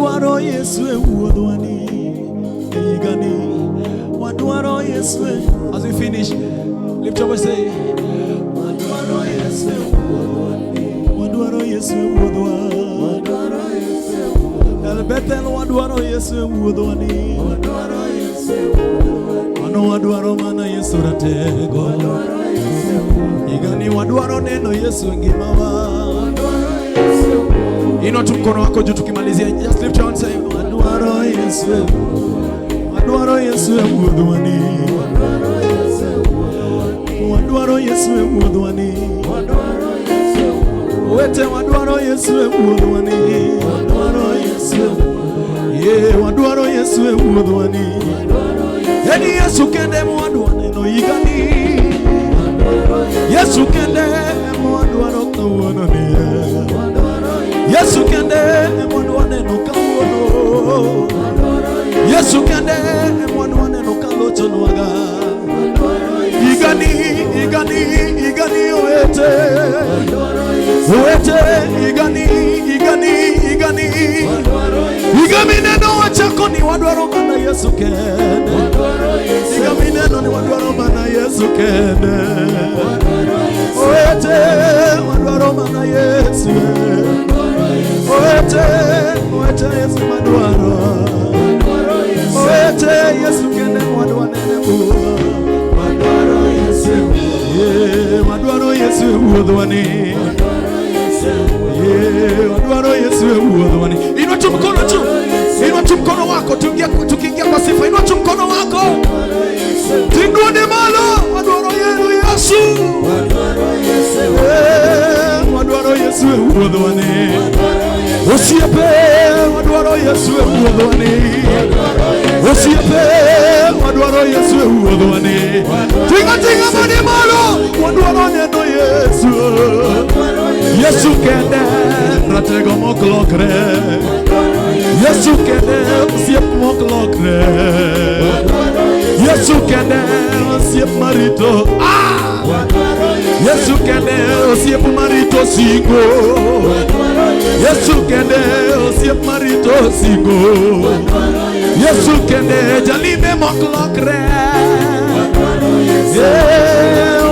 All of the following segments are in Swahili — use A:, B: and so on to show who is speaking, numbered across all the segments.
A: Wadwaro Yesu wuodwani igani. Wadwaro Yesu. As we finish, lift up and say, Wadwaro Yesu wuodwani. Wadwaro Yesu wuodwani. El Bethel wadwaro Yesu wuodwani. Wadwaro Yesu wuodwani. Ano wadwaro mana Yesu ratego. Igani wadwaro neno Yesu ngimawa. Inua tu mkono wako juu tukimalizia. Just lift your hand and say, Wadwaro Yesu. Wadwaro Yesu wuodwani. Wadwaro Yesu wuodwani. Wete wadwaro Yesu wuodwani. Wadwaro Yesu. Yeah, wadwaro Yesu wuodwani. Eni Yesu kende mwadwane no igani. Yesu kende mwadwaro kawonani. Yesu kende mwadwane no kawono. Yesu kende mwadwane no kalochonwaga. Igani, igani, igani owete. Owete, igani, igani, igani. Igami neno wachako ni wadwaro mana Yesu kende. Igami neno ni wadwaro mana Yesu kende. Owete, wadwaro mana Yesu. Owete, owete Yesu madwaro. Owete Yesu kende mwadwane nebu. Wadwaro Yesu wuodwani. Wadwaro Yesu wuodwani. Inua tu mkono tu. Inua tu mkono wako tukiingia kwa sifa. Inua tu mkono wako. Tingone malo. Wadwaro Yesu. Wadwaro Yesu wuodwani. Osiepe wadwaro Yesu wuodwani. Osiepe wadwaro Yesu wuodwani. Tinga mani malo. Wadwaro neno Yesu. Yesu kende ratego moklokre. Yesu kende osiep moklokre. Yesu kende osiep marito. Yesu kende osiep marito singo. Yesu kende osiep marito singo. Yesu kende jalime moklokre.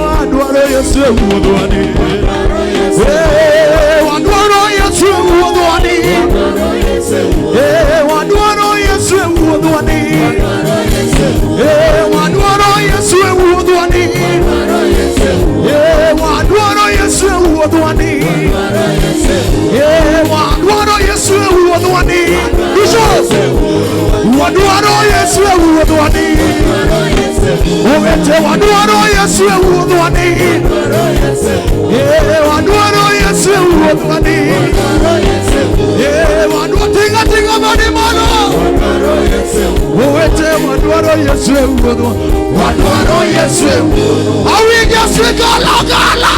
A: Wadwaro Yesu wuodwani. Wadwaro Yesu wuodwani. Wadwaro Yesu wuodwani. Wadwaro Yesu wuodwani. Wadwaro Yesu wuodwani. Wadwaro Yesu wuodwani. Wadwaro Yesu wuodwani. Owete wadwaro Yesu wuodwani. Wadwaro Yesu wuodwani. Wadwaro tinga mani malo. Owete wadwaro Yesu wuodwani. Wadwaro Yesu. Awiga swika lagala.